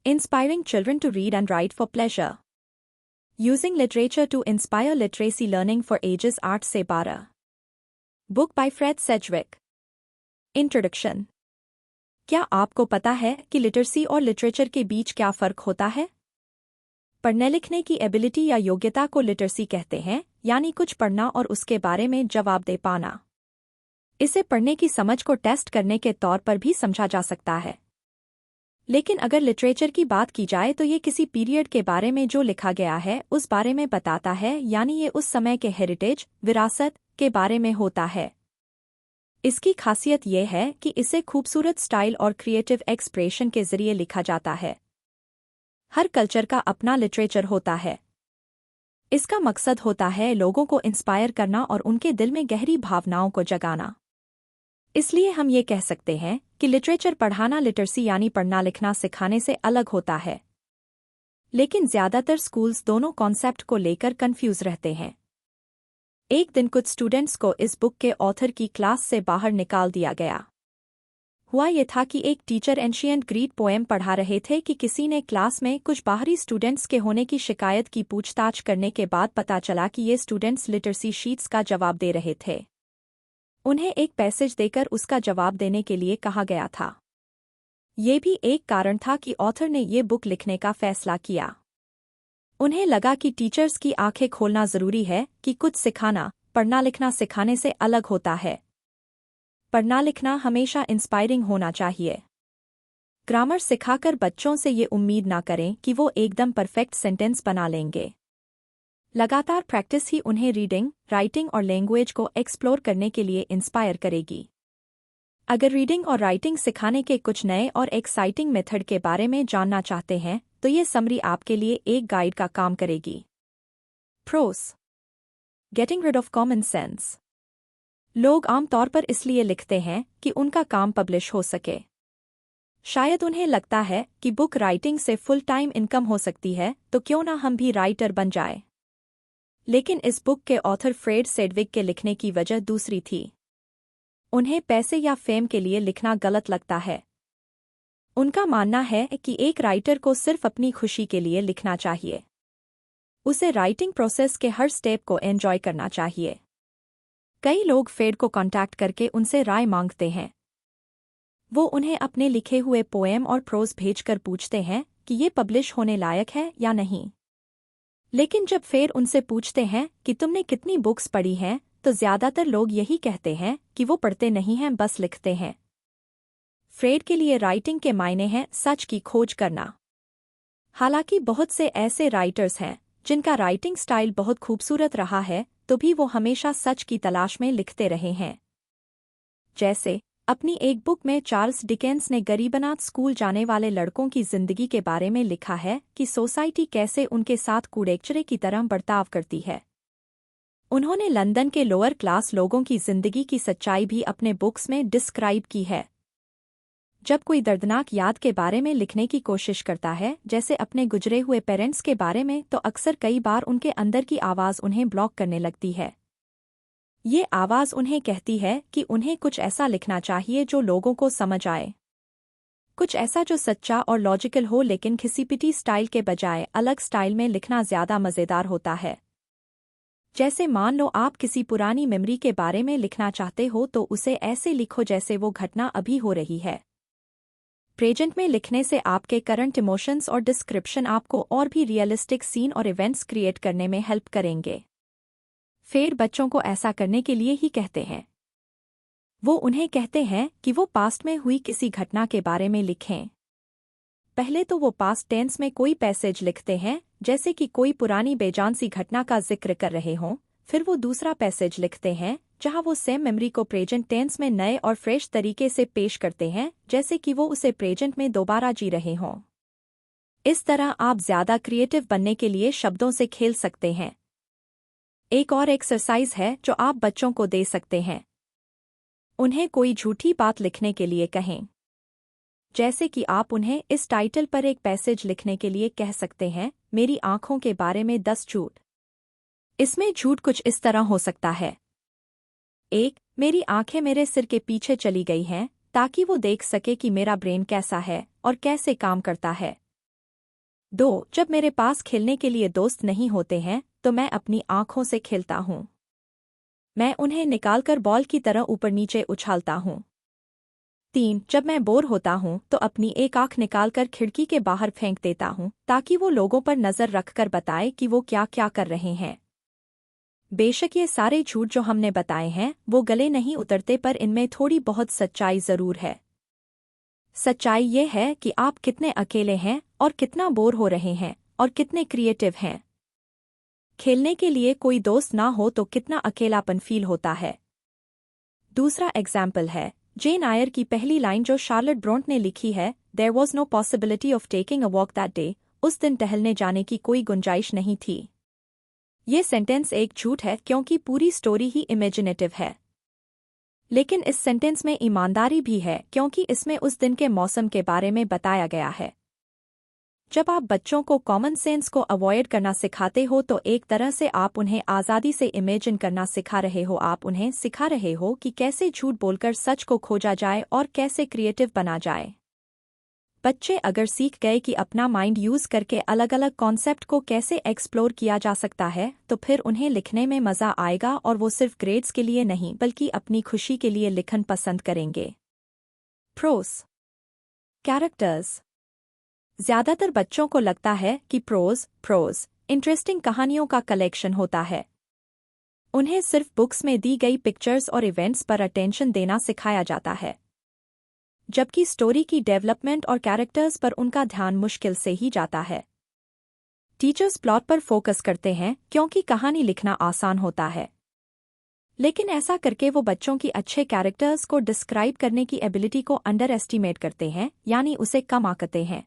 Inspiring children to read and write for pleasure. Using literature to inspire literacy learning for ages 8 से 12. Book by Fred Sedgwick. Introduction. क्या आपको पता है कि literacy और literature के बीच क्या फ़र्क होता है? पढ़ने लिखने की एबिलिटी या योग्यता को लिटरेसी कहते हैं, यानी कुछ पढ़ना और उसके बारे में जवाब दे पाना. इसे पढ़ने की समझ को टेस्ट करने के तौर पर भी समझा जा सकता है. लेकिन अगर लिटरेचर की बात की जाए तो ये किसी पीरियड के बारे में जो लिखा गया है उस बारे में बताता है, यानी ये उस समय के हेरिटेज, विरासत के बारे में होता है. इसकी खासियत ये है कि इसे खूबसूरत स्टाइल और क्रिएटिव एक्सप्रेशन के जरिए लिखा जाता है. हर कल्चर का अपना लिटरेचर होता है. इसका मकसद होता है लोगों को इंस्पायर करना और उनके दिल में गहरी भावनाओं को जगाना. इसलिए हम ये कह सकते हैं कि लिटरेचर पढ़ाना लिटरेसी यानी पढ़ना लिखना सिखाने से अलग होता है. लेकिन ज़्यादातर स्कूल्स दोनों कॉन्सेप्ट को लेकर कंफ्यूज रहते हैं. एक दिन कुछ स्टूडेंट्स को इस बुक के ऑथर की क्लास से बाहर निकाल दिया गया. हुआ ये था कि एक टीचर एंशिएंट ग्रीक पोएम पढ़ा रहे थे कि किसी ने क्लास में कुछ बाहरी स्टूडेंट्स के होने की शिकायत की. पूछताछ करने के बाद पता चला कि ये स्टूडेंट्स लिटरेसी शीट्स का जवाब दे रहे थे. उन्हें एक पैसेज देकर उसका जवाब देने के लिए कहा गया था. ये भी एक कारण था कि ऑथर ने ये बुक लिखने का फैसला किया. उन्हें लगा कि टीचर्स की आंखें खोलना जरूरी है कि कुछ सिखाना पढ़ना लिखना सिखाने से अलग होता है. पढ़ना लिखना हमेशा इंस्पायरिंग होना चाहिए. ग्रामर सिखाकर बच्चों से ये उम्मीद ना करें कि वो एकदम परफेक्ट सेंटेंस बना लेंगे. लगातार प्रैक्टिस ही उन्हें रीडिंग, राइटिंग और लैंग्वेज को एक्सप्लोर करने के लिए इंस्पायर करेगी. अगर रीडिंग और राइटिंग सिखाने के कुछ नए और एक्साइटिंग मेथड के बारे में जानना चाहते हैं तो ये समरी आपके लिए एक गाइड का काम करेगी. Pros. Getting rid of common sense. लोग आमतौर पर इसलिए लिखते हैं कि उनका काम पब्लिश हो सके. शायद उन्हें लगता है कि बुक राइटिंग से फुल टाइम इनकम हो सकती है, तो क्यों ना हम भी राइटर बन जाए. लेकिन इस बुक के ऑथर फ्रेड सेडविक के लिखने की वजह दूसरी थी. उन्हें पैसे या फेम के लिए लिखना गलत लगता है. उनका मानना है कि एक राइटर को सिर्फ अपनी खुशी के लिए लिखना चाहिए. उसे राइटिंग प्रोसेस के हर स्टेप को एंजॉय करना चाहिए. कई लोग फ्रेड को कांटेक्ट करके उनसे राय मांगते हैं. वो उन्हें अपने लिखे हुए पोएम और प्रोज भेजकर पूछते हैं कि ये पब्लिश होने लायक है या नहीं. लेकिन जब फ्रेड उनसे पूछते हैं कि तुमने कितनी बुक्स पढ़ी हैं, तो ज़्यादातर लोग यही कहते हैं कि वो पढ़ते नहीं हैं, बस लिखते हैं. फ्रेड के लिए राइटिंग के मायने हैं सच की खोज करना. हालांकि बहुत से ऐसे राइटर्स हैं जिनका राइटिंग स्टाइल बहुत खूबसूरत रहा है, तो भी वो हमेशा सच की तलाश में लिखते रहे हैं. जैसे अपनी एक बुक में चार्ल्स डिकेंस ने गरीबनाथ स्कूल जाने वाले लड़कों की जिंदगी के बारे में लिखा है कि सोसाइटी कैसे उनके साथ कूड़ेकचरे की तरह बर्ताव करती है. उन्होंने लंदन के लोअर क्लास लोगों की जिंदगी की सच्चाई भी अपने बुक्स में डिस्क्राइब की है. जब कोई दर्दनाक याद के बारे में लिखने की कोशिश करता है, जैसे अपने गुजरे हुए पेरेंट्स के बारे में, तो अक्सर कई बार उनके अंदर की आवाज़ उन्हें ब्लॉक करने लगती है. ये आवाज़ उन्हें कहती है कि उन्हें कुछ ऐसा लिखना चाहिए जो लोगों को समझ आए. कुछ ऐसा जो सच्चा और लॉजिकल हो, लेकिन घिसी-पिटी स्टाइल के बजाय अलग स्टाइल में लिखना ज़्यादा मज़ेदार होता है. जैसे मान लो आप किसी पुरानी मेमोरी के बारे में लिखना चाहते हो, तो उसे ऐसे लिखो जैसे वो घटना अभी हो रही है. प्रेजेंट में लिखने से आपके करंट इमोशंस और डिस्क्रिप्शन आपको और भी रियलिस्टिक सीन और इवेंट्स क्रिएट करने में हेल्प करेंगे. फ्रेड बच्चों को ऐसा करने के लिए ही कहते हैं. वो उन्हें कहते हैं कि वो पास्ट में हुई किसी घटना के बारे में लिखें. पहले तो वो पास्ट टेंस में कोई पैसेज लिखते हैं, जैसे कि कोई पुरानी बेजान सी घटना का जिक्र कर रहे हों. फिर वो दूसरा पैसेज लिखते हैं जहां वो सेम मेमोरी को प्रेजेंट टेंस में नए और फ्रेश तरीके से पेश करते हैं, जैसे कि वो उसे प्रेजेंट में दोबारा जी रहे हों. इस तरह आप ज़्यादा क्रिएटिव बनने के लिए शब्दों से खेल सकते हैं. एक और एक्सरसाइज है जो आप बच्चों को दे सकते हैं. उन्हें कोई झूठी बात लिखने के लिए कहें. जैसे कि आप उन्हें इस टाइटल पर एक पैसेज लिखने के लिए कह सकते हैं, मेरी आंखों के बारे में 10 झूठ. इसमें झूठ कुछ इस तरह हो सकता है. 1. मेरी आंखें मेरे सिर के पीछे चली गई हैं ताकि वो देख सके कि मेरा ब्रेन कैसा है और कैसे काम करता है. 2. जब मेरे पास खेलने के लिए दोस्त नहीं होते हैं तो मैं अपनी आँखों से खेलता हूँ। मैं उन्हें निकालकर बॉल की तरह ऊपर नीचे उछालता हूँ। 3. जब मैं बोर होता हूँ तो अपनी एक आँख निकालकर खिड़की के बाहर फेंक देता हूँ ताकि वो लोगों पर नज़र रखकर बताए कि वो क्या क्या कर रहे हैं। बेशक ये सारे झूठ जो हमने बताए हैं वो गले नहीं उतरते, पर इनमें थोड़ी बहुत सच्चाई जरूर है। सच्चाई ये है कि आप कितने अकेले हैं और कितना बोर हो रहे हैं और कितने क्रिएटिव हैं। खेलने के लिए कोई दोस्त ना हो तो कितना अकेलापन फील होता है। दूसरा एग्जाम्पल है जेन आयर की पहली लाइन जो शार्लेट ब्रोंट ने लिखी है, there was no possibility of taking a walk that day. उस दिन टहलने जाने की कोई गुंजाइश नहीं थी। ये सेंटेंस एक झूठ है क्योंकि पूरी स्टोरी ही इमेजिनेटिव है। लेकिन इस सेंटेंस में ईमानदारी भी है क्योंकि इसमें उस दिन के मौसम के बारे में बताया गया है। जब आप बच्चों को कॉमन सेंस को अवॉइड करना सिखाते हो तो एक तरह से आप उन्हें आज़ादी से इमेजिन करना सिखा रहे हो। आप उन्हें सिखा रहे हो कि कैसे झूठ बोलकर सच को खोजा जाए और कैसे क्रिएटिव बना जाए। बच्चे अगर सीख गए कि अपना माइंड यूज़ करके अलग अलग कॉन्सेप्ट को कैसे एक्सप्लोर किया जा सकता है तो फिर उन्हें लिखने में मज़ा आएगा और वो सिर्फ ग्रेड्स के लिए नहीं बल्कि अपनी खुशी के लिए लिखन पसंद करेंगे। Pros characters. ज्यादातर बच्चों को लगता है कि प्रोज इंटरेस्टिंग कहानियों का कलेक्शन होता है। उन्हें सिर्फ बुक्स में दी गई पिक्चर्स और इवेंट्स पर अटेंशन देना सिखाया जाता है, जबकि स्टोरी की डेवलपमेंट और कैरेक्टर्स पर उनका ध्यान मुश्किल से ही जाता है। टीचर्स प्लॉट पर फोकस करते हैं क्योंकि कहानी लिखना आसान होता है, लेकिन ऐसा करके वो बच्चों की अच्छे कैरेक्टर्स को डिस्क्राइब करने की एबिलिटी को अंडर एस्टिमेट करते हैं, यानी उसे कम आंकते हैं।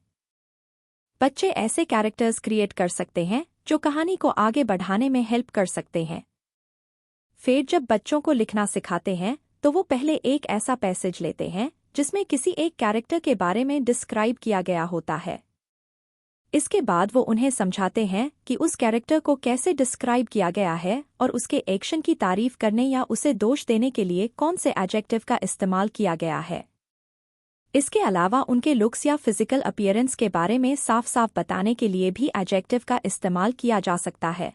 बच्चे ऐसे कैरेक्टर्स क्रिएट कर सकते हैं जो कहानी को आगे बढ़ाने में हेल्प कर सकते हैं। फिर जब बच्चों को लिखना सिखाते हैं तो वो पहले एक ऐसा पैसेज लेते हैं जिसमें किसी एक कैरेक्टर के बारे में डिस्क्राइब किया गया होता है। इसके बाद वो उन्हें समझाते हैं कि उस कैरेक्टर को कैसे डिस्क्राइब किया गया है और उसके एक्शन की तारीफ करने या उसे दोष देने के लिए कौन से एडजेक्टिव का इस्तेमाल किया गया है। इसके अलावा उनके लुक्स या फिजिकल अपीयरेंस के बारे में साफ साफ बताने के लिए भी एडजेक्टिव का इस्तेमाल किया जा सकता है।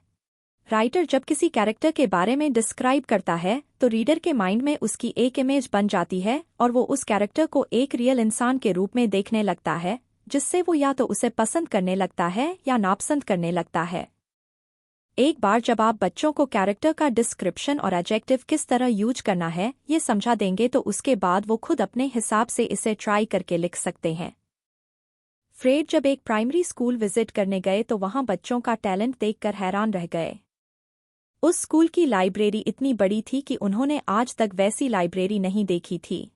राइटर जब किसी कैरेक्टर के बारे में डिस्क्राइब करता है तो रीडर के माइंड में उसकी एक इमेज बन जाती है और वो उस कैरेक्टर को एक रियल इंसान के रूप में देखने लगता है, जिससे वो या तो उसे पसंद करने लगता है या नापसंद करने लगता है। एक बार जब आप बच्चों को कैरेक्टर का डिस्क्रिप्शन और एडजेक्टिव किस तरह यूज करना है ये समझा देंगे तो उसके बाद वो खुद अपने हिसाब से इसे ट्राई करके लिख सकते हैं। फ्रेड जब एक प्राइमरी स्कूल विजिट करने गए तो वहां बच्चों का टैलेंट देखकर हैरान रह गए। उस स्कूल की लाइब्रेरी इतनी बड़ी थी कि उन्होंने आज तक वैसी लाइब्रेरी नहीं देखी थी।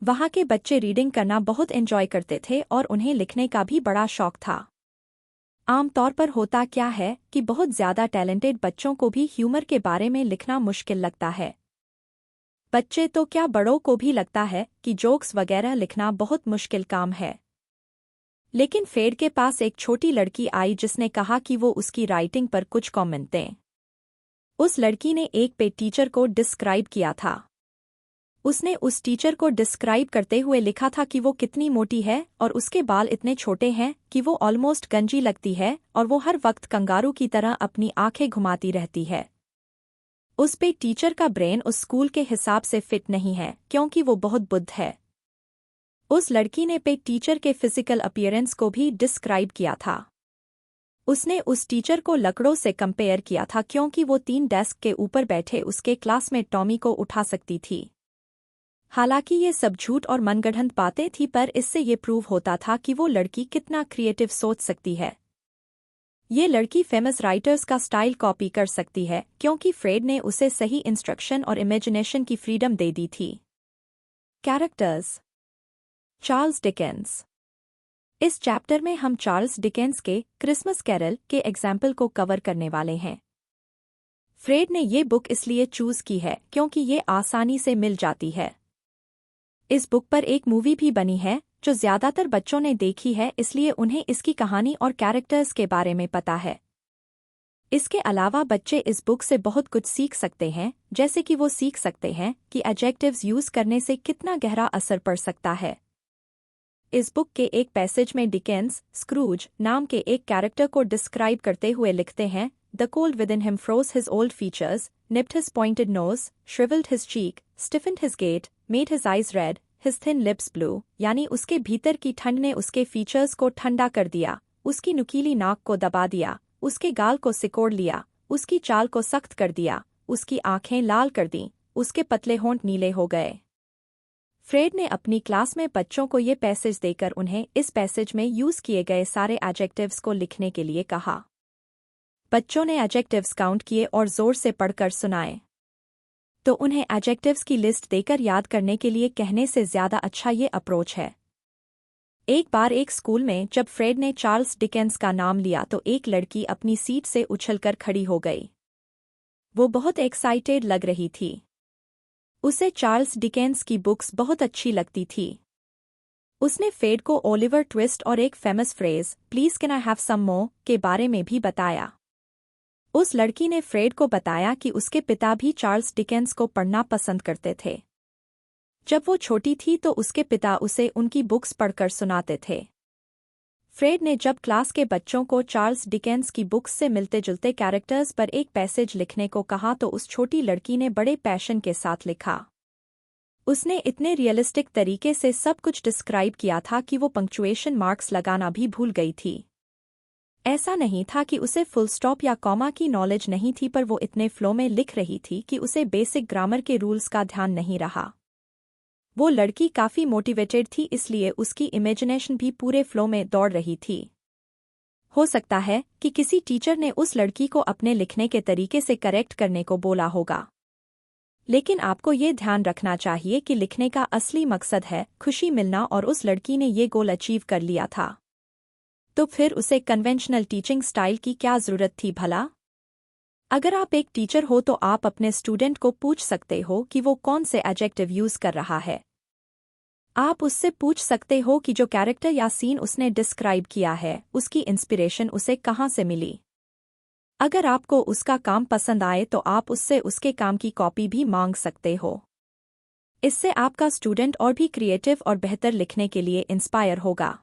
वहां के बच्चे रीडिंग करना बहुत एंजॉय करते थे और उन्हें लिखने का भी बड़ा शौक था। आमतौर पर होता क्या है कि बहुत ज्यादा टैलेंटेड बच्चों को भी ह्यूमर के बारे में लिखना मुश्किल लगता है। बच्चे तो क्या बड़ों को भी लगता है कि जोक्स वगैरह लिखना बहुत मुश्किल काम है। लेकिन फेड के पास एक छोटी लड़की आई जिसने कहा कि वो उसकी राइटिंग पर कुछ कमेंट दें। उस लड़की ने एक पेट टीचर को डिस्क्राइब किया था। उसने उस टीचर को डिस्क्राइब करते हुए लिखा था कि वो कितनी मोटी है और उसके बाल इतने छोटे हैं कि वो ऑलमोस्ट गंजी लगती है और वो हर वक्त कंगारू की तरह अपनी आंखें घुमाती रहती है। उस पे टीचर का ब्रेन उस स्कूल के हिसाब से फिट नहीं है क्योंकि वो बहुत बुद्ध है। उस लड़की ने पे टीचर के फिजिकल अपीयरेंस को भी डिस्क्राइब किया था। उसने उस टीचर को लकड़ों से कंपेयर किया था क्योंकि वो 3 डेस्क के ऊपर बैठे उसके क्लासमेट टॉमी को उठा सकती थी। हालांकि ये सब झूठ और मनगढ़ंत बातें थी, पर इससे ये प्रूव होता था कि वो लड़की कितना क्रिएटिव सोच सकती है। ये लड़की फेमस राइटर्स का स्टाइल कॉपी कर सकती है क्योंकि फ्रेड ने उसे सही इंस्ट्रक्शन और इमेजिनेशन की फ्रीडम दे दी थी। कैरेक्टर्स। Charles Dickens. इस चैप्टर में हम चार्ल्स डिकेंस के क्रिसमस कैरल के एग्जाम्पल को कवर करने वाले हैं। फ्रेड ने ये बुक इसलिए चूज की है क्योंकि ये आसानी से मिल जाती है। इस बुक पर एक मूवी भी बनी है जो ज्यादातर बच्चों ने देखी है, इसलिए उन्हें इसकी कहानी और कैरेक्टर्स के बारे में पता है। इसके अलावा बच्चे इस बुक से बहुत कुछ सीख सकते हैं, जैसे कि वो सीख सकते हैं कि एडजेक्टिव्स यूज करने से कितना गहरा असर पड़ सकता है। इस बुक के एक पैसेज में डिकेंस स्क्रूज नाम के एक कैरेक्टर को डिस्क्राइब करते हुए लिखते हैं, the cold within him froze his old features, nipped his pointed nose, shriveled his cheek, stiffened his gait, made his eyes red, his thin lips blue, यानी उसके भीतर की ठंड ने उसके फीचर्स को ठंडा कर दिया, उसकी नुकीली नाक को दबा दिया, उसके गाल को सिकोड़ लिया, उसकी चाल को सख्त कर दिया, उसकी आंखें लाल कर दीं, उसके पतले होंठ नीले हो गए। फ्रेड ने अपनी क्लास में बच्चों को ये पैसेज देकर उन्हें इस पैसेज में यूज़ किए गए सारे एडजेक्टिव्स को लिखने के लिए कहा। बच्चों ने एडजेक्टिव्स काउंट किए और जोर से पढ़कर सुनाए। तो उन्हें एडजेक्टिव्स की लिस्ट देकर याद करने के लिए कहने से ज़्यादा अच्छा ये अप्रोच है। एक बार एक स्कूल में जब फ्रेड ने चार्ल्स डिकेंस का नाम लिया तो एक लड़की अपनी सीट से उछलकर खड़ी हो गई। वो बहुत एक्साइटेड लग रही थी। उसे चार्ल्स डिकेंस की बुक्स बहुत अच्छी लगती थी। उसने फ्रेड को ओलिवर ट्विस्ट और एक famous phrase please can I have some more के बारे में भी बताया। उस लड़की ने फ्रेड को बताया कि उसके पिता भी चार्ल्स डिकेंस को पढ़ना पसंद करते थे। जब वो छोटी थी तो उसके पिता उसे उनकी बुक्स पढ़कर सुनाते थे। फ्रेड ने जब क्लास के बच्चों को चार्ल्स डिकेंस की बुक्स से मिलते जुलते कैरेक्टर्स पर एक पैसेज लिखने को कहा तो उस छोटी लड़की ने बड़े पैशन के साथ लिखा। उसने इतने रियलिस्टिक तरीके से सब कुछ डिस्क्राइब किया था कि वो पंक्चुएशन मार्क्स लगाना भी भूल गई थी। ऐसा नहीं था कि उसे फुल स्टॉप या कॉमा की नॉलेज नहीं थी, पर वो इतने फ्लो में लिख रही थी कि उसे बेसिक ग्रामर के रूल्स का ध्यान नहीं रहा। वो लड़की काफ़ी मोटिवेटेड थी, इसलिए उसकी इमेजिनेशन भी पूरे फ्लो में दौड़ रही थी। हो सकता है कि किसी टीचर ने उस लड़की को अपने लिखने के तरीके से करेक्ट करने को बोला होगा, लेकिन आपको ये ध्यान रखना चाहिए कि लिखने का असली मकसद है खुशी मिलना, और उस लड़की ने ये गोल अचीव कर लिया था। तो फिर उसे कन्वेंशनल टीचिंग स्टाइल की क्या ज़रूरत थी भला? अगर आप एक टीचर हो तो आप अपने स्टूडेंट को पूछ सकते हो कि वो कौन से एडजेक्टिव यूज़ कर रहा है। आप उससे पूछ सकते हो कि जो कैरेक्टर या सीन उसने डिस्क्राइब किया है उसकी इंस्पिरेशन उसे कहाँ से मिली। अगर आपको उसका काम पसंद आए तो आप उससे उसके काम की कॉपी भी मांग सकते हो। इससे आपका स्टूडेंट और भी क्रिएटिव और बेहतर लिखने के लिए इंस्पायर होगा।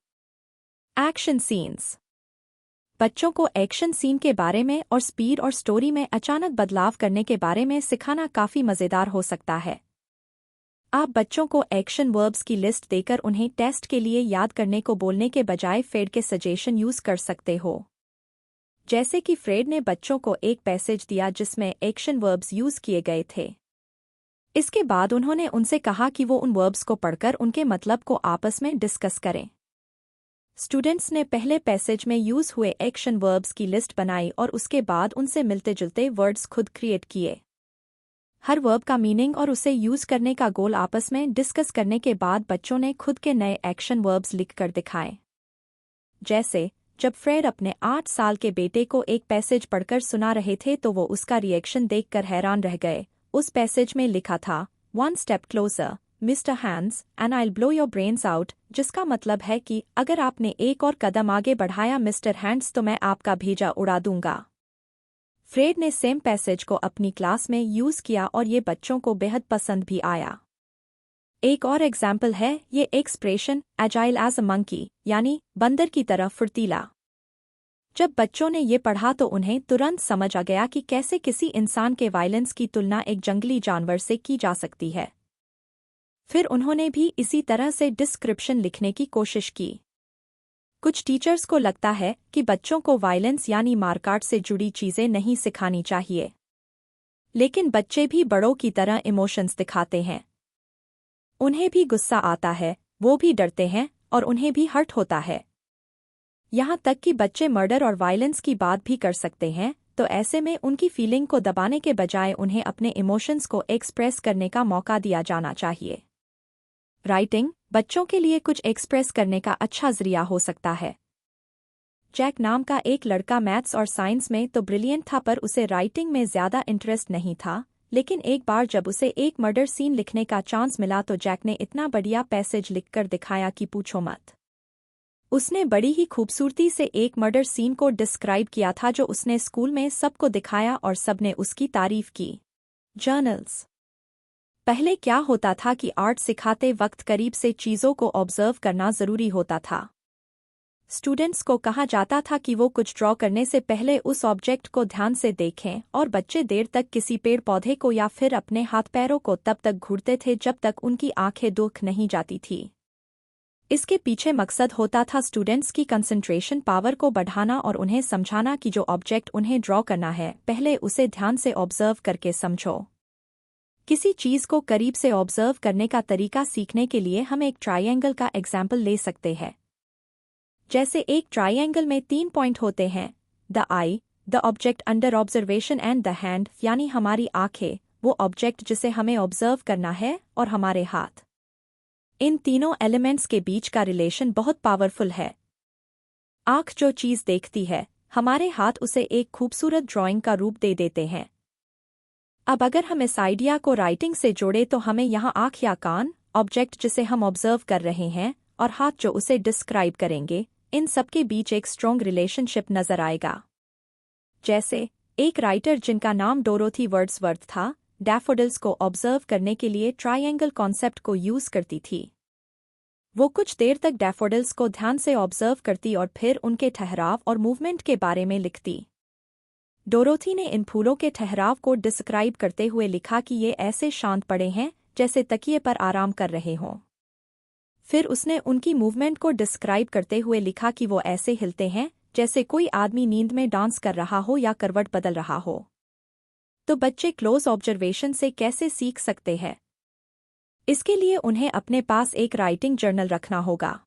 Action scenes. बच्चों को एक्शन सीन के बारे में और स्पीड और स्टोरी में अचानक बदलाव करने के बारे में सिखाना काफ़ी मज़ेदार हो सकता है। आप बच्चों को एक्शन वर्ब्स की लिस्ट देकर उन्हें टेस्ट के लिए याद करने को बोलने के बजाय फ्रेड के सजेशन यूज़ कर सकते हो। जैसे कि फ्रेड ने बच्चों को एक पैसेज दिया जिसमें एक्शन वर्ब्स यूज़ किए गए थे। इसके बाद उन्होंने उनसे कहा कि वो उन वर्ब्स को पढ़कर उनके मतलब को आपस में डिस्कस करें। स्टूडेंट्स ने पहले पैसेज में यूज़ हुए एक्शन वर्ब्स की लिस्ट बनाई और उसके बाद उनसे मिलते जुलते वर्ड्स खुद क्रिएट किए। हर वर्ब का मीनिंग और उसे यूज़ करने का गोल आपस में डिस्कस करने के बाद बच्चों ने खुद के नए एक्शन वर्ब्स लिखकर दिखाए। जैसे जब फ्रेड अपने 8 साल के बेटे को एक पैसेज पढ़कर सुना रहे थे तो वो उसका रिएक्शन देखकर हैरान रह गए। उस पैसेज में लिखा था, one step closer mister Hands and I'll blow your brains out, जिसका मतलब है कि अगर आपने एक और कदम आगे बढ़ाया मिस्टर हैंड्स तो मैं आपका भेजा उड़ा दूंगा। फ्रेड ने सेम पैसेज को अपनी क्लास में यूज़ किया और ये बच्चों को बेहद पसंद भी आया। एक और एग्जाम्पल है ये expression agile as a monkey, यानी बंदर की तरह फुर्तीला। जब बच्चों ने ये पढ़ा तो उन्हें तुरंत समझ आ गया कि कैसे किसी इंसान के वायलेंस की तुलना एक जंगली जानवर से की जा सकती है। फिर उन्होंने भी इसी तरह से डिस्क्रिप्शन लिखने की कोशिश की। कुछ टीचर्स को लगता है कि बच्चों को वायलेंस यानी मारकाट से जुड़ी चीज़ें नहीं सिखानी चाहिए, लेकिन बच्चे भी बड़ों की तरह इमोशंस दिखाते हैं। उन्हें भी गुस्सा आता है, वो भी डरते हैं और उन्हें भी हर्ट होता है। यहाँ तक कि बच्चे मर्डर और वायलेंस की बात भी कर सकते हैं, तो ऐसे में उनकी फीलिंग को दबाने के बजाय उन्हें अपने इमोशंस को एक्सप्रेस करने का मौका दिया जाना चाहिए। राइटिंग बच्चों के लिए कुछ एक्सप्रेस करने का अच्छा जरिया हो सकता है। जैक नाम का एक लड़का मैथ्स और साइंस में तो ब्रिलियंट था, पर उसे राइटिंग में ज़्यादा इंटरेस्ट नहीं था। लेकिन एक बार जब उसे एक मर्डर सीन लिखने का चांस मिला तो जैक ने इतना बढ़िया पैसेज लिखकर दिखाया कि पूछो मत। उसने बड़ी ही खूबसूरती से एक मर्डर सीन को डिस्क्राइब किया था जो उसने स्कूल में सबको दिखाया और सबने उसकी तारीफ की। जर्नल्स। पहले क्या होता था कि आर्ट सिखाते वक्त करीब से चीज़ों को ऑब्जर्व करना ज़रूरी होता था। स्टूडेंट्स को कहा जाता था कि वो कुछ ड्रॉ करने से पहले उस ऑब्जेक्ट को ध्यान से देखें और बच्चे देर तक किसी पेड़ पौधे को या फिर अपने हाथ पैरों को तब तक घूरते थे जब तक उनकी आंखें दुख नहीं जाती थी। इसके पीछे मकसद होता था स्टूडेंट्स की कंसंट्रेशन पावर को बढ़ाना और उन्हें समझाना कि जो ऑब्जेक्ट उन्हें ड्रॉ करना है पहले उसे ध्यान से ऑब्जर्व करके समझो। किसी चीज़ को करीब से ऑब्जर्व करने का तरीका सीखने के लिए हम एक ट्रायंगल का एग्जाम्पल ले सकते हैं। जैसे एक ट्रायंगल में 3 पॉइंट होते हैं, the I, the object under observation and the hand, यानी हमारी आंखें, वो ऑब्जेक्ट जिसे हमें ऑब्जर्व करना है, और हमारे हाथ। इन तीनों एलिमेंट्स के बीच का रिलेशन बहुत पावरफुल है। आंख जो चीज़ देखती है, हमारे हाथ उसे एक खूबसूरत ड्राइंग का रूप दे देते हैं। अब अगर हम इस आइडिया को राइटिंग से जोड़े तो हमें यहाँ आंख या कान, ऑब्जेक्ट जिसे हम ऑब्जर्व कर रहे हैं, और हाथ जो उसे डिस्क्राइब करेंगे, इन सबके बीच एक स्ट्रॉन्ग रिलेशनशिप नजर आएगा। जैसे एक राइटर जिनका नाम डोरोथी वर्ड्सवर्थ था, डैफोडिल्स को ऑब्जर्व करने के लिए ट्रायंगल कॉन्सेप्ट को यूज करती थी। वो कुछ देर तक डैफोडिल्स को ध्यान से ऑब्जर्व करती और फिर उनके ठहराव और मूवमेंट के बारे में लिखती। डोरोथी ने इन फूलों के ठहराव को डिस्क्राइब करते हुए लिखा कि ये ऐसे शांत पड़े हैं जैसे तकिए पर आराम कर रहे हों। फिर उसने उनकी मूवमेंट को डिस्क्राइब करते हुए लिखा कि वो ऐसे हिलते हैं जैसे कोई आदमी नींद में डांस कर रहा हो या करवट बदल रहा हो। तो बच्चे क्लोज ऑब्जर्वेशन से कैसे सीख सकते हैं? इसके लिए उन्हें अपने पास एक राइटिंग जर्नल रखना होगा।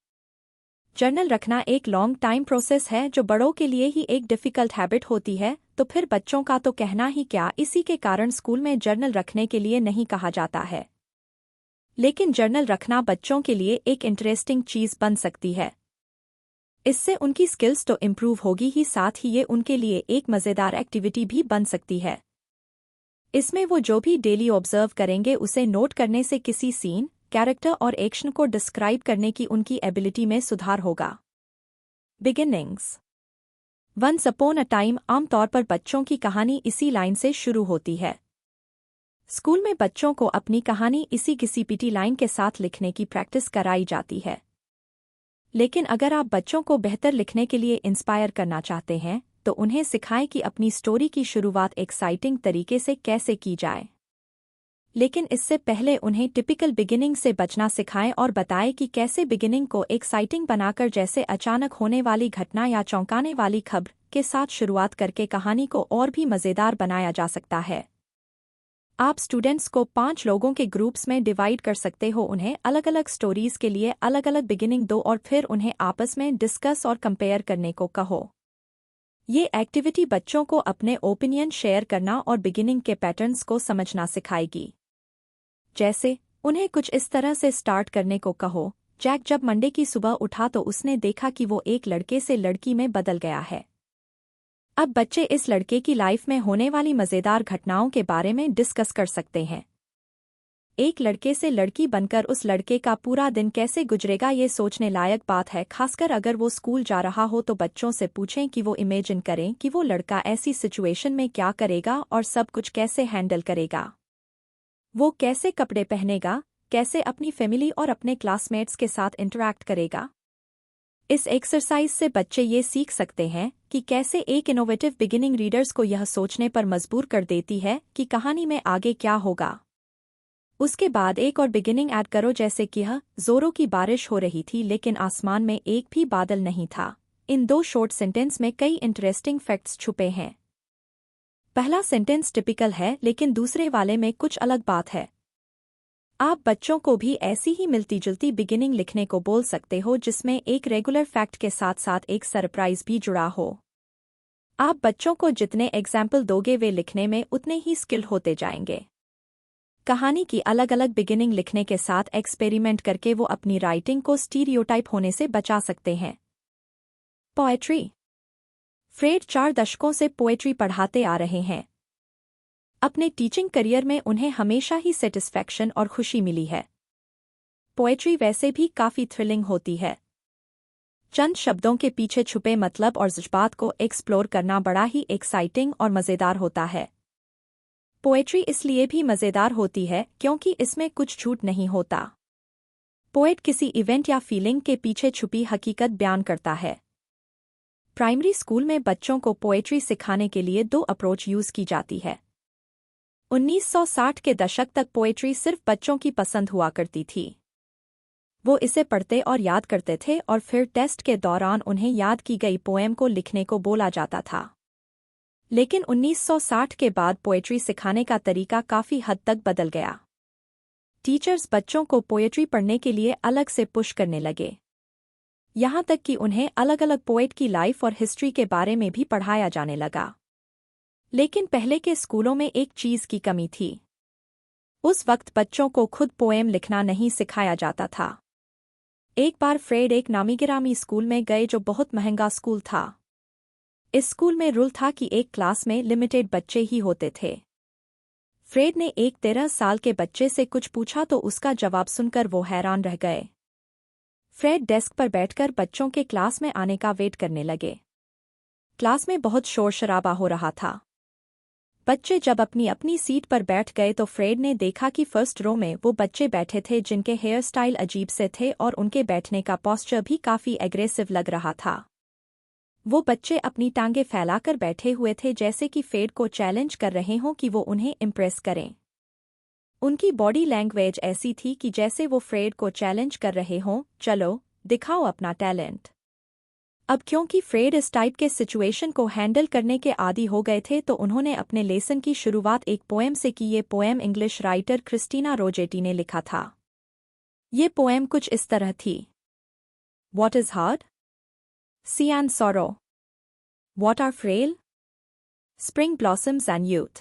जर्नल रखना एक लॉन्ग टाइम प्रोसेस है जो बड़ों के लिए ही एक डिफ़िकल्ट हैबिट होती है, तो फिर बच्चों का तो कहना ही क्या, इसी के कारण स्कूल में जर्नल रखने के लिए नहीं कहा जाता है। लेकिन जर्नल रखना बच्चों के लिए एक इंटरेस्टिंग चीज़ बन सकती है। इससे उनकी स्किल्स तो इम्प्रूव होगी ही, साथ ही ये उनके लिए एक मज़ेदार एक्टिविटी भी बन सकती है। इसमें वो जो भी डेली ऑब्जर्व करेंगे उसे नोट करने से किसी सीन, कैरेक्टर और एक्शन को डिस्क्राइब करने की उनकी एबिलिटी में सुधार होगा। Beginnings. Once upon a time आमतौर पर बच्चों की कहानी इसी लाइन से शुरू होती है। स्कूल में बच्चों को अपनी कहानी इसी घिसी-पिटी लाइन के साथ लिखने की प्रैक्टिस कराई जाती है। लेकिन अगर आप बच्चों को बेहतर लिखने के लिए इंस्पायर करना चाहते हैं, तो उन्हें सिखाएं कि अपनी स्टोरी की शुरुआत एक्साइटिंग तरीके से कैसे की जाए। लेकिन इससे पहले उन्हें टिपिकल बिगिनिंग से बचना सिखाएं और बताएं कि कैसे बिगिनिंग को एक्साइटिंग बनाकर, जैसे अचानक होने वाली घटना या चौंकाने वाली खबर के साथ शुरुआत करके कहानी को और भी मज़ेदार बनाया जा सकता है। आप स्टूडेंट्स को 5 लोगों के ग्रुप्स में डिवाइड कर सकते हो, उन्हें अलग अलग स्टोरीज के लिए अलग अलग बिगिनिंग दो और फिर उन्हें आपस में डिस्कस और कंपेयर करने को कहो। ये एक्टिविटी बच्चों को अपने ओपिनियन शेयर करना और बिगिनिंग के पैटर्न्स को समझना सिखाएगी। जैसे उन्हें कुछ इस तरह से स्टार्ट करने को कहो, जैक जब मंडे की सुबह उठा तो उसने देखा कि वो एक लड़के से लड़की में बदल गया है। अब बच्चे इस लड़के की लाइफ में होने वाली मज़ेदार घटनाओं के बारे में डिस्कस कर सकते हैं। एक लड़के से लड़की बनकर उस लड़के का पूरा दिन कैसे गुजरेगा, ये सोचने लायक बात है। खासकर अगर वो स्कूल जा रहा हो तो बच्चों से पूछें कि वो इमेजिन करें कि वो लड़का ऐसी सिचुएशन में क्या करेगा और सब कुछ कैसे हैंडल करेगा। वो कैसे कपड़े पहनेगा, कैसे अपनी फैमिली और अपने क्लासमेट्स के साथ इंटरैक्ट करेगा। इस एक्सरसाइज से बच्चे ये सीख सकते हैं कि कैसे एक इनोवेटिव बिगिनिंग रीडर्स को यह सोचने पर मजबूर कर देती है कि कहानी में आगे क्या होगा। उसके बाद एक और बिगिनिंग ऐड करो, जैसे कि यह जोरों की बारिश हो रही थी लेकिन आसमान में एक भी बादल नहीं था। इन 2 शॉर्ट सेंटेंस में कई इंटरेस्टिंग फैक्ट्स छुपे हैं। पहला सेंटेंस टिपिकल है लेकिन दूसरे वाले में कुछ अलग बात है। आप बच्चों को भी ऐसी ही मिलती जुलती बिगिनिंग लिखने को बोल सकते हो जिसमें एक रेगुलर फैक्ट के साथ साथ एक सरप्राइज भी जुड़ा हो। आप बच्चों को जितने एग्जाम्पल दोगे वे लिखने में उतने ही स्किल होते जाएंगे। कहानी की अलग अलग बिगिनिंग लिखने के साथ एक्सपेरिमेंट करके वो अपनी राइटिंग को स्टीरियोटाइप होने से बचा सकते हैं। पोएट्री। फ्रेड 4 दशकों से पोएट्री पढ़ाते आ रहे हैं। अपने टीचिंग करियर में उन्हें हमेशा ही सेटिस्फैक्शन और खुशी मिली है। पोएट्री वैसे भी काफ़ी थ्रिलिंग होती है। चंद शब्दों के पीछे छुपे मतलब और जज्बात को एक्सप्लोर करना बड़ा ही एक्साइटिंग और मज़ेदार होता है। पोएट्री इसलिए भी मज़ेदार होती है क्योंकि इसमें कुछ झूठ नहीं होता। पोएट किसी इवेंट या फीलिंग के पीछे छुपी हकीकत बयान करता है। प्राइमरी स्कूल में बच्चों को पोएट्री सिखाने के लिए 2 अप्रोच यूज़ की जाती है। 1960 के दशक तक पोएट्री सिर्फ बच्चों की पसंद हुआ करती थी। वो इसे पढ़ते और याद करते थे और फिर टेस्ट के दौरान उन्हें याद की गई पोएम को लिखने को बोला जाता था। लेकिन 1960 के बाद पोएट्री सिखाने का तरीका काफ़ी हद तक बदल गया। टीचर्स बच्चों को पोएट्री पढ़ने के लिए अलग से पुश करने लगे। यहाँ तक कि उन्हें अलग अलग पोएट की लाइफ और हिस्ट्री के बारे में भी पढ़ाया जाने लगा। लेकिन पहले के स्कूलों में एक चीज़ की कमी थी। उस वक्त बच्चों को खुद पोएम लिखना नहीं सिखाया जाता था। एक बार फ्रेड एक नामी-गिरामी स्कूल में गए जो बहुत महंगा स्कूल था। इस स्कूल में रूल था कि एक क्लास में लिमिटेड बच्चे ही होते थे। फ्रेड ने एक 13 साल के बच्चे से कुछ पूछा तो उसका जवाब सुनकर वो हैरान रह गए। फ्रेड डेस्क पर बैठकर बच्चों के क्लास में आने का वेट करने लगे। क्लास में बहुत शोर शराबा हो रहा था। बच्चे जब अपनी अपनी सीट पर बैठ गए तो फ्रेड ने देखा कि फर्स्ट रो में वो बच्चे बैठे थे जिनके हेयर स्टाइल अजीब से थे और उनके बैठने का पोस्चर भी काफ़ी एग्रेसिव लग रहा था। वो बच्चे अपनी टांगें फैलाकर बैठे हुए थे जैसे कि फ्रेड को चैलेंज कर रहे हों कि वो उन्हें इम्प्रेस करें। उनकी बॉडी लैंग्वेज ऐसी थी कि जैसे वो फ्रेड को चैलेंज कर रहे हों, चलो दिखाओ अपना टैलेंट। अब क्योंकि फ्रेड इस टाइप के सिचुएशन को हैंडल करने के आदी हो गए थे तो उन्होंने अपने लेसन की शुरुआत एक पोएम से की। ये poem English writer Christina Rossetti ने लिखा था। ये पोएम कुछ इस तरह थी। What is hard? Sea and sorrow. What are frail? Spring blossoms and youth.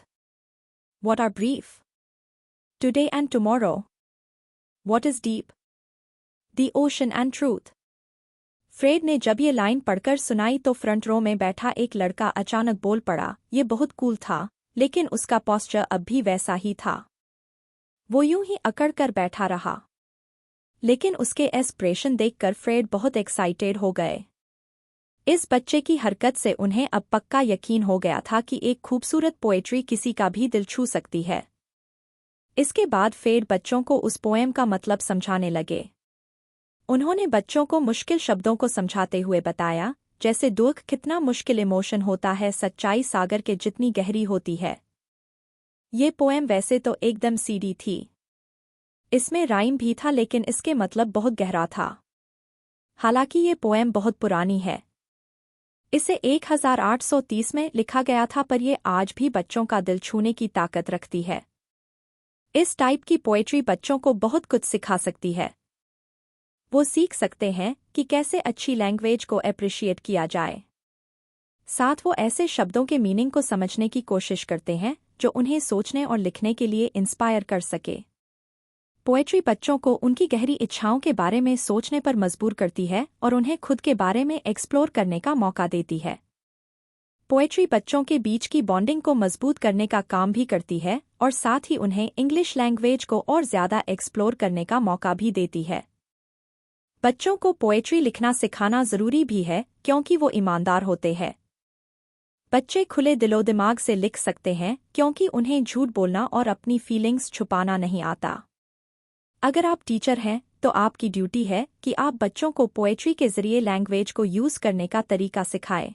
What are brief? Today and tomorrow. What is deep? The ocean and truth. Fred ने जब ये लाइन पढ़कर सुनाई तो फ्रंट रो में बैठा एक लड़का अचानक बोल पड़ा, ये बहुत कूल था, लेकिन उसका पोस्चर अब भी वैसा ही था। वो यूं ही अकड़ कर बैठा रहा। लेकिन उसके एक्सप्रेशन देखकर फ्रेड बहुत एक्साइटेड हो गए। इस बच्चे की हरकत से उन्हें अब पक्का यकीन हो गया था कि एक खूबसूरत पोएट्री किसी का भी दिल छू सकती है। इसके बाद फ्रेड बच्चों को उस पोएम का मतलब समझाने लगे। उन्होंने बच्चों को मुश्किल शब्दों को समझाते हुए बताया, जैसे दुख कितना मुश्किल इमोशन होता है, सच्चाई सागर के जितनी गहरी होती है। ये पोएम वैसे तो एकदम सीधी थी। इसमें राइम भी था लेकिन इसके मतलब बहुत गहरा था। हालांकि ये पोएम बहुत पुरानी है। इसे 1830 में लिखा गया था पर ये आज भी बच्चों का दिल छूने की ताकत रखती है। इस टाइप की पोएट्री बच्चों को बहुत कुछ सिखा सकती है। वो सीख सकते हैं कि कैसे अच्छी लैंग्वेज को एप्रिशिएट किया जाए। साथ वो ऐसे शब्दों के मीनिंग को समझने की कोशिश करते हैं जो उन्हें सोचने और लिखने के लिए इंस्पायर कर सके। पोएट्री बच्चों को उनकी गहरी इच्छाओं के बारे में सोचने पर मजबूर करती है और उन्हें खुद के बारे में एक्सप्लोर करने का मौका देती है। पोएट्री बच्चों के बीच की बॉन्डिंग को मजबूत करने का काम भी करती है और साथ ही उन्हें इंग्लिश लैंग्वेज को और ज़्यादा एक्सप्लोर करने का मौका भी देती है। बच्चों को पोएट्री लिखना सिखाना ज़रूरी भी है क्योंकि वो ईमानदार होते हैं। बच्चे खुले दिलो दिमाग से लिख सकते हैं क्योंकि उन्हें झूठ बोलना और अपनी फीलिंग्स छुपाना नहीं आता। अगर आप टीचर हैं तो आपकी ड्यूटी है कि आप बच्चों को पोएट्री के ज़रिए लैंग्वेज को यूज़ करने का तरीका सिखाएं।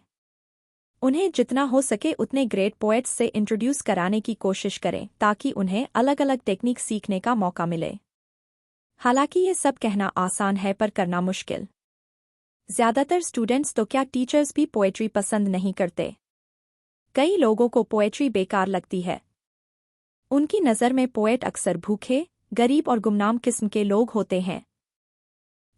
उन्हें जितना हो सके उतने ग्रेट पोएट्स से इंट्रोड्यूस कराने की कोशिश करें ताकि उन्हें अलग अलग टेक्निक सीखने का मौका मिले। हालांकि ये सब कहना आसान है पर करना मुश्किल। ज़्यादातर स्टूडेंट्स तो क्या टीचर्स भी पोएट्री पसंद नहीं करते। कई लोगों को पोएट्री बेकार लगती है। उनकी नज़र में पोएट अक्सर भूखे, गरीब और गुमनाम किस्म के लोग होते हैं।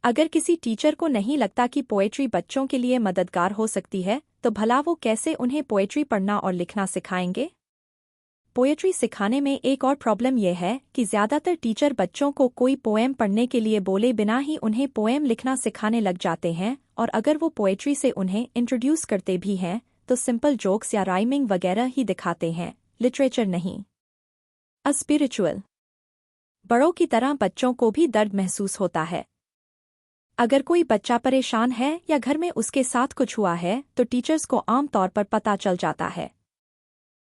अगर किसी टीचर को नहीं लगता कि पोएट्री बच्चों के लिए मददगार हो सकती है तो भला वो कैसे उन्हें पोएट्री पढ़ना और लिखना सिखाएंगे। पोएट्री सिखाने में एक और प्रॉब्लम यह है कि ज़्यादातर टीचर बच्चों को कोई पोएम पढ़ने के लिए बोले बिना ही उन्हें पोएम लिखना सिखाने लग जाते हैं और अगर वो पोएट्री से उन्हें इंट्रोड्यूस करते भी हैं तो सिंपल जोक्स या राइमिंग वगैरह ही दिखाते हैं, लिटरेचर नहीं। स्पिरिचुअल बड़ों की तरह बच्चों को भी दर्द महसूस होता है। अगर कोई बच्चा परेशान है या घर में उसके साथ कुछ हुआ है तो टीचर्स को आम तौर पर पता चल जाता है।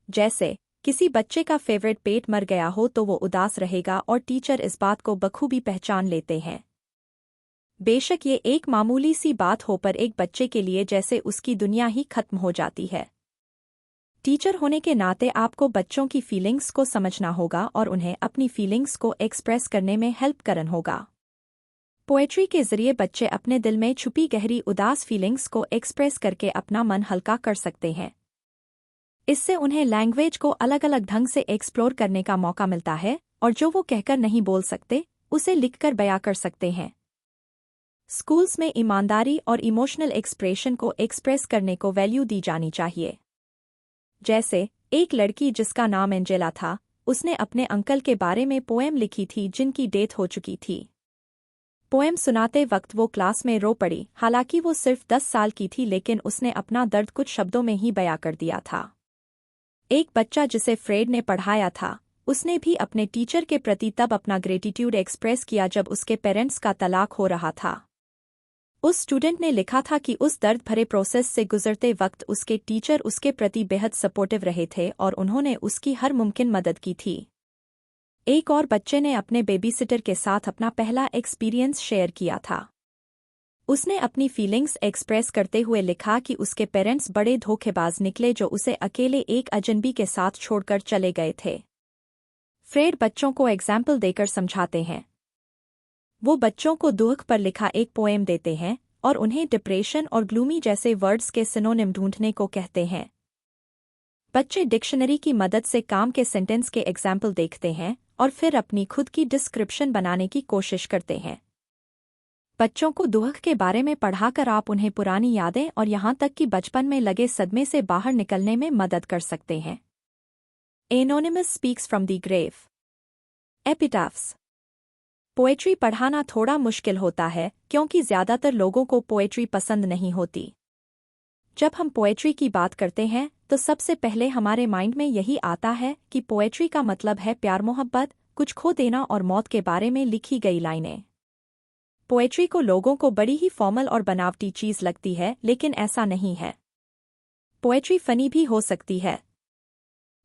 जैसे किसी बच्चे का फेवरेट पेट मर गया हो तो वो उदास रहेगा और टीचर इस बात को बखूबी पहचान लेते हैं। बेशक ये एक मामूली सी बात हो पर एक बच्चे के लिए जैसे उसकी दुनिया ही खत्म हो जाती है। टीचर होने के नाते आपको बच्चों की फीलिंग्स को समझना होगा और उन्हें अपनी फीलिंग्स को एक्सप्रेस करने में हेल्प करना होगा। पोएट्री के जरिए बच्चे अपने दिल में छुपी गहरी उदास फीलिंग्स को एक्सप्रेस करके अपना मन हल्का कर सकते हैं। इससे उन्हें लैंग्वेज को अलग अलग ढंग से एक्सप्लोर करने का मौका मिलता है और जो वो कहकर नहीं बोल सकते उसे लिखकर बयां कर सकते हैं। स्कूल्स में ईमानदारी और इमोशनल एक्सप्रेशन को एक्सप्रेस करने को वैल्यू दी जानी चाहिए। जैसे एक लड़की जिसका नाम एंजेला था, उसने अपने अंकल के बारे में पोएम लिखी थी जिनकी डेथ हो चुकी थी। पोएम सुनाते वक्त वो क्लास में रो पड़ी। हालांकि वो सिर्फ 10 साल की थी लेकिन उसने अपना दर्द कुछ शब्दों में ही बयां कर दिया था। एक बच्चा जिसे फ्रेड ने पढ़ाया था, उसने भी अपने टीचर के प्रति तब अपना ग्रेटिट्यूड एक्सप्रेस किया जब उसके पेरेंट्स का तलाक हो रहा था। उस स्टूडेंट ने लिखा था कि उस दर्द भरे प्रोसेस से गुजरते वक्त उसके टीचर उसके प्रति बेहद सपोर्टिव रहे थे और उन्होंने उसकी हर मुमकिन मदद की थी। एक और बच्चे ने अपने बेबीसिटर के साथ अपना पहला एक्सपीरियंस शेयर किया था। उसने अपनी फीलिंग्स एक्सप्रेस करते हुए लिखा कि उसके पेरेंट्स बड़े धोखेबाज निकले जो उसे अकेले एक अजनबी के साथ छोड़कर चले गए थे। फ्रेड बच्चों को एग्जाम्पल देकर समझाते हैं। वो बच्चों को दुख पर लिखा एक पोएम देते हैं और उन्हें डिप्रेशन और ग्लूमी जैसे वर्ड्स के सिनोनिम ढूंढने को कहते हैं। बच्चे डिक्शनरी की मदद से काम के सेंटेंस के एग्जाम्पल देखते हैं और फिर अपनी खुद की डिस्क्रिप्शन बनाने की कोशिश करते हैं। बच्चों को दुख के बारे में पढ़ाकर आप उन्हें पुरानी यादें और यहाँ तक कि बचपन में लगे सदमे से बाहर निकलने में मदद कर सकते हैं। Anonymous speaks from the grave. Epitaphs. Poetry पढ़ाना थोड़ा मुश्किल होता है क्योंकि ज्यादातर लोगों को पोएट्री पसंद नहीं होती। जब हम पोएट्री की बात करते हैं तो सबसे पहले हमारे माइंड में यही आता है कि पोएट्री का मतलब है प्यार मोहब्बत, कुछ खो देना और मौत के बारे में लिखी गई लाइनें। पोएट्री को लोगों को बड़ी ही फॉर्मल और बनावटी चीज लगती है, लेकिन ऐसा नहीं है। पोएट्री फनी भी हो सकती है।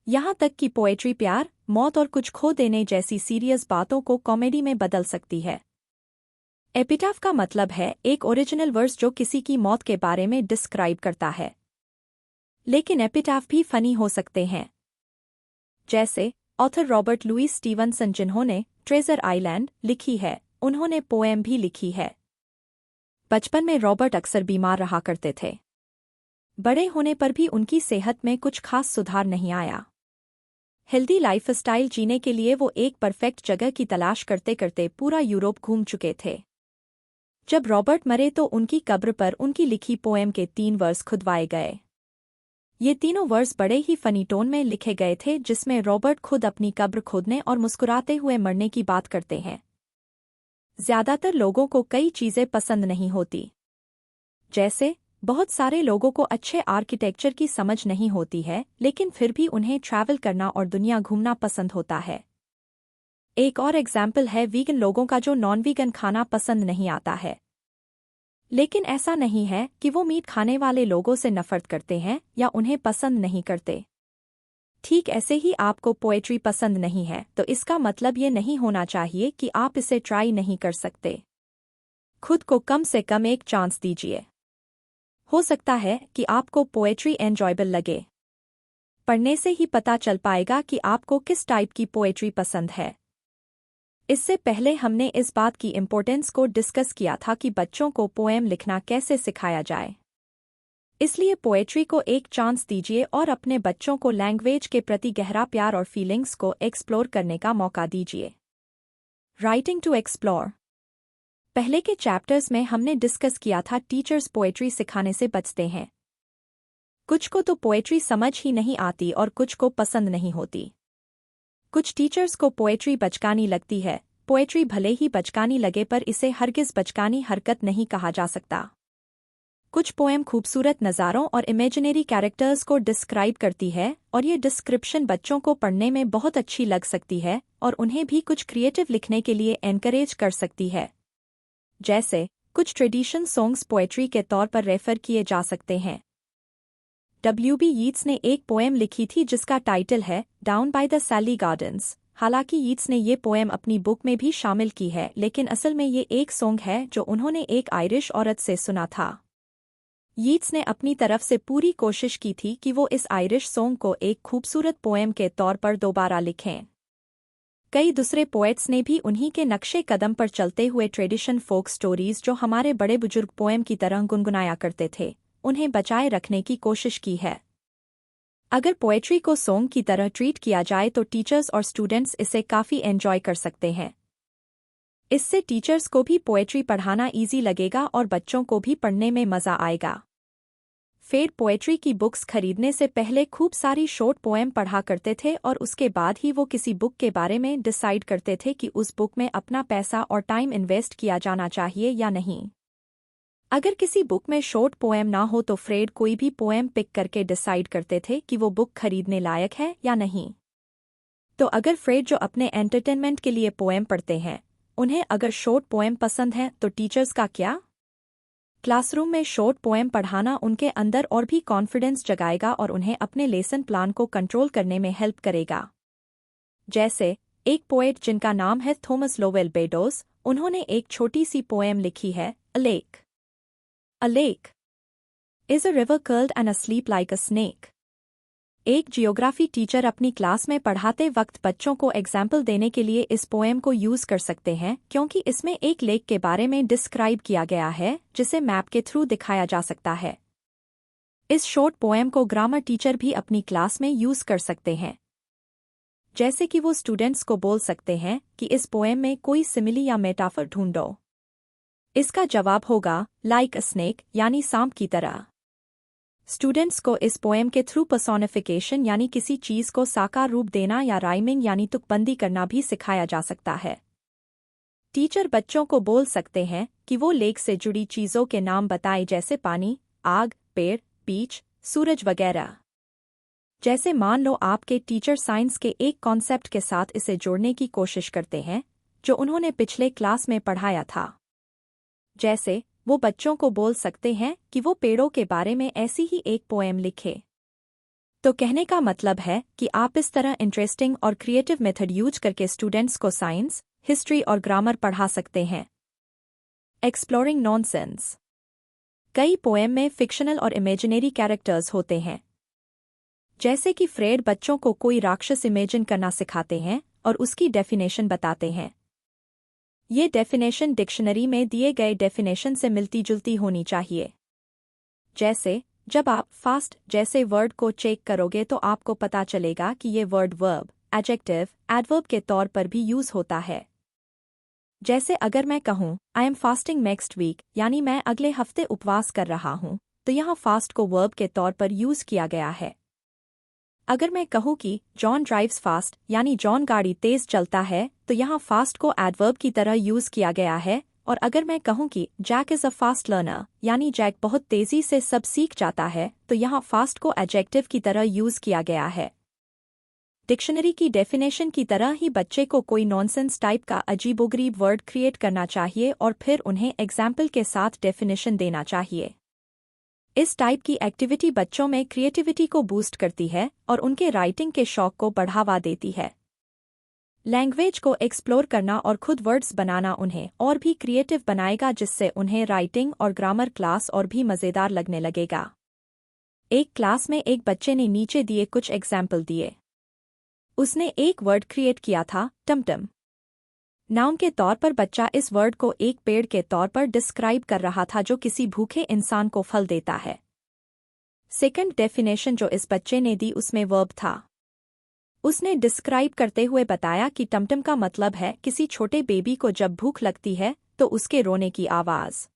यहाँ तक कि पोएट्री प्यार, मौत और कुछ खो देने जैसी सीरियस बातों को कॉमेडी में बदल सकती है। एपिटाफ का मतलब है एक ओरिजिनल वर्स जो किसी की मौत के बारे में डिस्क्राइब करता है। लेकिन एपिटाफ भी फनी हो सकते हैं। जैसे ऑथर रॉबर्ट लुईस स्टीवनसन जिन्होंने ट्रेजर आइलैंड लिखी है, उन्होंने पोएम भी लिखी है। बचपन में रॉबर्ट अक्सर बीमार रहा करते थे। बड़े होने पर भी उनकी सेहत में कुछ खास सुधार नहीं आया। हेल्दी लाइफस्टाइल जीने के लिए वो एक परफेक्ट जगह की तलाश करते करते पूरा यूरोप घूम चुके थे। जब रॉबर्ट मरे तो उनकी कब्र पर उनकी लिखी पोएम के 3 वर्स खुदवाए गए। ये तीनों वर्स बड़े ही फनी टोन में लिखे गए थे जिसमें रॉबर्ट खुद अपनी कब्र खोदने और मुस्कुराते हुए मरने की बात करते हैं। ज्यादातर लोगों को कई चीजें पसंद नहीं होती। जैसे बहुत सारे लोगों को अच्छे आर्किटेक्चर की समझ नहीं होती है, लेकिन फिर भी उन्हें ट्रैवल करना और दुनिया घूमना पसंद होता है। एक और एग्जाम्पल है वीगन लोगों का जो नॉन वीगन खाना पसंद नहीं आता है। लेकिन ऐसा नहीं है कि वो मीट खाने वाले लोगों से नफरत करते हैं या उन्हें पसंद नहीं करते। ठीक ऐसे ही आपको पोएट्री पसंद नहीं है तो इसका मतलब ये नहीं होना चाहिए कि आप इसे ट्राई नहीं कर सकते। खुद को कम से कम एक चांस दीजिए। हो सकता है कि आपको पोएट्री एंजॉयबल लगे। पढ़ने से ही पता चल पाएगा कि आपको किस टाइप की पोएट्री पसंद है। इससे पहले हमने इस बात की इम्पोर्टेंस को डिस्कस किया था कि बच्चों को पोएम लिखना कैसे सिखाया जाए। इसलिए पोएट्री को एक चांस दीजिए और अपने बच्चों को लैंग्वेज के प्रति गहरा प्यार और फीलिंग्स को एक्सप्लोर करने का मौका दीजिए। Writing to explore. पहले के चैप्टर्स में हमने डिस्कस किया था टीचर्स पोएट्री सिखाने से बचते हैं। कुछ को तो पोएट्री समझ ही नहीं आती और कुछ को पसंद नहीं होती। कुछ टीचर्स को पोएट्री बचकानी लगती है। पोएट्री भले ही बचकानी लगे पर इसे हरगिज बचकानी हरकत नहीं कहा जा सकता। कुछ पोएम खूबसूरत नज़ारों और इमेजिनरी कैरेक्टर्स को डिस्क्राइब करती है और ये डिस्क्रिप्शन बच्चों को पढ़ने में बहुत अच्छी लग सकती है और उन्हें भी कुछ क्रिएटिव लिखने के लिए एनकरेज कर सकती है। जैसे कुछ ट्रेडिशन सॉन्ग्स पोएट्री के तौर पर रेफर किए जा सकते हैं। W.B. यीट्स ने एक पोएम लिखी थी जिसका टाइटल है down by the Salley Gardens. हालांकि यीट्स ने ये पोएम अपनी बुक में भी शामिल की है, लेकिन असल में ये एक सॉन्ग है जो उन्होंने एक आयरिश औरत से सुना था। यीट्स ने अपनी तरफ से पूरी कोशिश की थी कि वो इस आयरिश सॉन्ग को एक खूबसूरत पोएम के तौर पर दोबारा लिखें। कई दूसरे पोएट्स ने भी उन्हीं के नक्शे कदम पर चलते हुए ट्रेडिशन फोक स्टोरीज जो हमारे बड़े बुजुर्ग पोएम की तरह गुनगुनाया करते थे, उन्हें बचाए रखने की कोशिश की है। अगर पोएट्री को सॉन्ग की तरह ट्रीट किया जाए तो टीचर्स और स्टूडेंट्स इसे काफ़ी एंजॉय कर सकते हैं। इससे टीचर्स को भी पोएट्री पढ़ाना इजी लगेगा और बच्चों को भी पढ़ने में मज़ा आएगा। फेड पोएट्री की बुक्स खरीदने से पहले खूब सारी शॉर्ट पोएम पढ़ा करते थे और उसके बाद ही वो किसी बुक के बारे में डिसाइड करते थे कि उस बुक में अपना पैसा और टाइम इन्वेस्ट किया जाना चाहिए या नहीं। अगर किसी बुक में शॉर्ट पोएम ना हो तो फ्रेड कोई भी पोएम पिक करके डिसाइड करते थे कि वो बुक खरीदने लायक है या नहीं। तो अगर फ्रेड जो अपने एंटरटेनमेंट के लिए पोएम पढ़ते हैं, उन्हें अगर शॉर्ट पोएम पसंद है तो टीचर्स का क्या? क्लासरूम में शॉर्ट पोएम पढ़ाना उनके अंदर और भी कॉन्फिडेंस जगाएगा और उन्हें अपने लेसन प्लान को कंट्रोल करने में हेल्प करेगा। जैसे एक पोएट जिनका नाम है थॉमस लोवेल बेडोस, उन्होंने एक छोटी सी पोएम लिखी है, अ lake. A lake is a river curled and asleep like a snake। एक जियोग्राफी टीचर अपनी क्लास में पढ़ाते वक्त बच्चों को एग्जाम्पल देने के लिए इस पोएम को यूज कर सकते हैं, क्योंकि इसमें एक लेक के बारे में डिस्क्राइब किया गया है जिसे मैप के थ्रू दिखाया जा सकता है। इस शॉर्ट पोएम को ग्रामर टीचर भी अपनी क्लास में यूज कर सकते हैं। जैसे कि वो स्टूडेंट्स को बोल सकते हैं कि इस पोएम में कोई सिमिली या मेटाफर ढूंढो। इसका जवाब होगा लाइक अ स्नेक, यानी सांप की तरह। स्टूडेंट्स को इस पोएम के थ्रू पर्सोनिफिकेशन यानी किसी चीज को साकार रूप देना या राइमिंग यानी तुकबंदी करना भी सिखाया जा सकता है। टीचर बच्चों को बोल सकते हैं कि वो लेक से जुड़ी चीजों के नाम बताएं, जैसे पानी, आग, पेड़, बीच, सूरज वगैरह। जैसे मान लो आपके टीचर साइंस के एक कॉन्सेप्ट के साथ इसे जोड़ने की कोशिश करते हैं जो उन्होंने पिछले क्लास में पढ़ाया था। जैसे वो बच्चों को बोल सकते हैं कि वो पेड़ों के बारे में ऐसी ही एक पोएम लिखे। तो कहने का मतलब है कि आप इस तरह इंटरेस्टिंग और क्रिएटिव मेथड यूज करके स्टूडेंट्स को साइंस, हिस्ट्री और ग्रामर पढ़ा सकते हैं। Exploring nonsense. कई पोएम में फिक्शनल और इमेजिनरी कैरेक्टर्स होते हैं। जैसे कि फ्रेड बच्चों को कोई राक्षस इमेजिन करना सिखाते हैं और उसकी डेफिनेशन बताते हैं। ये डेफिनेशन डिक्शनरी में दिए गए डेफिनेशन से मिलती जुलती होनी चाहिए। जैसे जब आप फास्ट जैसे वर्ड को चेक करोगे तो आपको पता चलेगा कि ये वर्ड वर्ब, एडजेक्टिव, एडवर्ब के तौर पर भी यूज होता है। जैसे अगर मैं कहूँ I am fasting next week, यानी मैं अगले हफ्ते उपवास कर रहा हूँ, तो यहाँ फास्ट को वर्ब के तौर पर यूज किया गया है। अगर मैं कहूँ कि जॉन ड्राइव्स फास्ट, यानी जॉन गाड़ी तेज चलता है, तो यहाँ फास्ट को एडवर्ब की तरह यूज किया गया है। और अगर मैं कहूँ कि Jack is a fast learner, यानी जैक बहुत तेजी से सब सीख जाता है, तो यहाँ फास्ट को एडजेक्टिव की तरह यूज किया गया है। डिक्शनरी की डेफिनेशन की तरह ही बच्चे को कोई नॉनसेंस टाइप का अजीबोगरीब वर्ड क्रिएट करना चाहिए और फिर उन्हें एग्जाम्पल के साथ डेफिनेशन देना चाहिए। इस टाइप की एक्टिविटी बच्चों में क्रिएटिविटी को बूस्ट करती है और उनके राइटिंग के शौक को बढ़ावा देती है। लैंग्वेज को एक्सप्लोर करना और खुद वर्ड्स बनाना उन्हें और भी क्रिएटिव बनाएगा, जिससे उन्हें राइटिंग और ग्रामर क्लास और भी मज़ेदार लगने लगेगा। एक क्लास में एक बच्चे ने नीचे दिए कुछ एग्जाम्पल दिए। उसने एक वर्ड क्रिएट किया था, टमटम। नाउन के तौर पर बच्चा इस वर्ड को एक पेड़ के तौर पर डिस्क्राइब कर रहा था जो किसी भूखे इंसान को फल देता है। सेकंड डेफिनेशन जो इस बच्चे ने दी उसमें वर्ब था। उसने डिस्क्राइब करते हुए बताया कि टमटम का मतलब है किसी छोटे बेबी को जब भूख लगती है तो उसके रोने की आवाज़।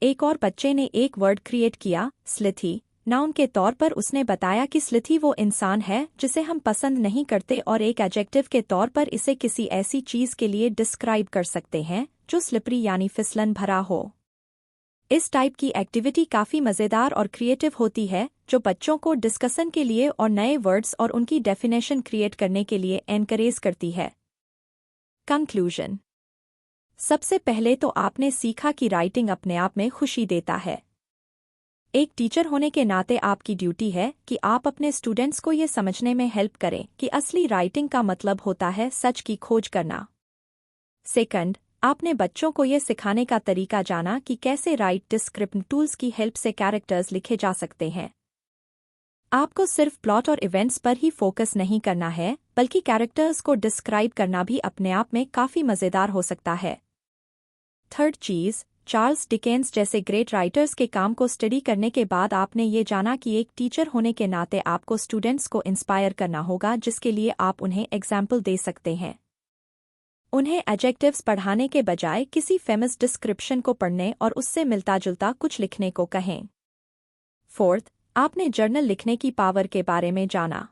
एक और बच्चे ने एक वर्ड क्रिएट किया, स्लिथी। नाउन के तौर पर उसने बताया कि स्लिथी वो इंसान है जिसे हम पसंद नहीं करते, और एक एडजेक्टिव के तौर पर इसे किसी ऐसी चीज़ के लिए डिस्क्राइब कर सकते हैं जो स्लिपरी यानी फिसलन भरा हो। इस टाइप की एक्टिविटी काफ़ी मज़ेदार और क्रिएटिव होती है, जो बच्चों को डिस्कशन के लिए और नए वर्ड्स और उनकी डेफिनेशन क्रिएट करने के लिए एनकरेज करती है। कंक्लूजन। सबसे पहले तो आपने सीखा कि राइटिंग अपने आप में खुशी देता है। एक टीचर होने के नाते आपकी ड्यूटी है कि आप अपने स्टूडेंट्स को ये समझने में हेल्प करें कि असली राइटिंग का मतलब होता है सच की खोज करना। सेकंड, आपने बच्चों को ये सिखाने का तरीका जाना कि कैसे राइट डिस्क्रिप्ट टूल्स की हेल्प से कैरेक्टर्स लिखे जा सकते हैं। आपको सिर्फ प्लॉट और इवेंट्स पर ही फोकस नहीं करना है, बल्कि कैरेक्टर्स को डिस्क्राइब करना भी अपने आप में काफी मजेदार हो सकता है। थर्ड चीज, चार्ल्स डिकेंस जैसे ग्रेट राइटर्स के काम को स्टडी करने के बाद आपने ये जाना कि एक टीचर होने के नाते आपको स्टूडेंट्स को इंस्पायर करना होगा, जिसके लिए आप उन्हें एग्जाम्पल दे सकते हैं। उन्हें एडजेक्टिव्स पढ़ाने के बजाय किसी फेमस डिस्क्रिप्शन को पढ़ने और उससे मिलता जुलता कुछ लिखने को कहें। फोर्थ, आपने जर्नल लिखने की पावर के बारे में जाना।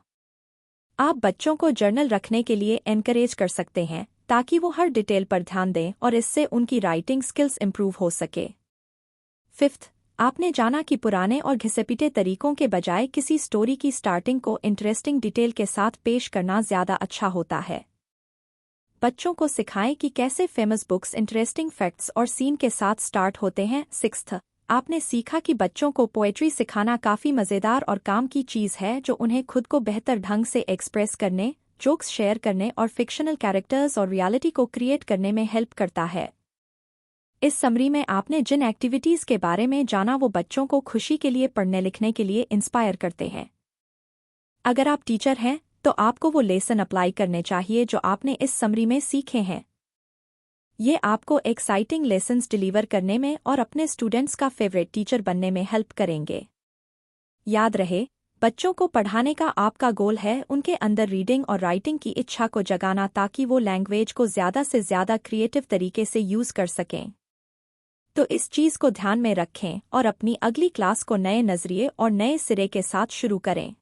आप बच्चों को जर्नल रखने के लिए एनकरेज कर सकते हैं ताकि वो हर डिटेल पर ध्यान दें और इससे उनकी राइटिंग स्किल्स इंप्रूव हो सके। फिफ्थ, आपने जाना कि पुराने और घिसे-पिटे तरीकों के बजाय किसी स्टोरी की स्टार्टिंग को इंटरेस्टिंग डिटेल के साथ पेश करना ज़्यादा अच्छा होता है। बच्चों को सिखाएं कि कैसे फेमस बुक्स इंटरेस्टिंग फैक्ट्स और सीन के साथ स्टार्ट होते हैं। सिक्स्थ, आपने सीखा कि बच्चों को पोएट्री सिखाना काफ़ी मज़ेदार और काम की चीज़ है, जो उन्हें खुद को बेहतर ढंग से एक्सप्रेस करने, जोक्स शेयर करने और फिक्शनल कैरेक्टर्स और रियलिटी को क्रिएट करने में हेल्प करता है। इस समरी में आपने जिन एक्टिविटीज़ के बारे में जाना वो बच्चों को खुशी के लिए पढ़ने लिखने के लिए इंस्पायर करते हैं। अगर आप टीचर हैं तो आपको वो लेसन अप्लाई करने चाहिए जो आपने इस समरी में सीखे हैं। ये आपको एक्साइटिंग लेसन्स डिलीवर करने में और अपने स्टूडेंट्स का फेवरेट टीचर बनने में हेल्प करेंगे। याद रहे, बच्चों को पढ़ाने का आपका गोल है उनके अंदर रीडिंग और राइटिंग की इच्छा को जगाना, ताकि वो लैंग्वेज को ज़्यादा से ज़्यादा क्रिएटिव तरीके से यूज़ कर सकें। तो इस चीज़ को ध्यान में रखें और अपनी अगली क्लास को नए नज़रिए और नए सिरे के साथ शुरू करें।